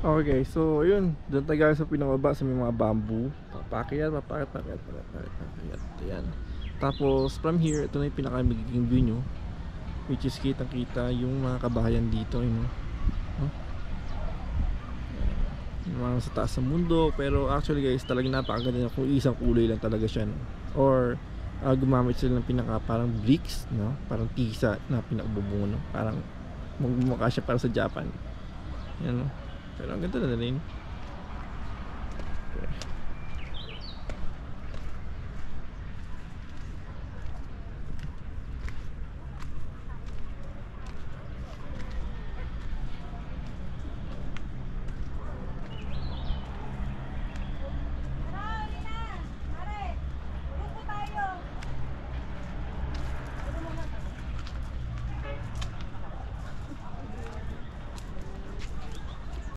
Okay, so yun, doon tayo sa pinakababa sa may mga bamboo. Papakyat, papakyat, papakyat, papakyat, papakyat. Ayan. Tapos from here, ito na yung pinaka magiging view nyo, which is kitang kita yung mga kabahayan dito, yun, no? Huh? Yung mga sa taas ng mundo. Pero actually guys, talagang napakaganda na kung isang kulay lang talaga siya, no? Or gumamit sila ng pinaka parang bricks, no? Parang tisa na pinakabubungo, no? Parang magmumukha siya para sa Japan, yan, no? Pero ang ganda na rin.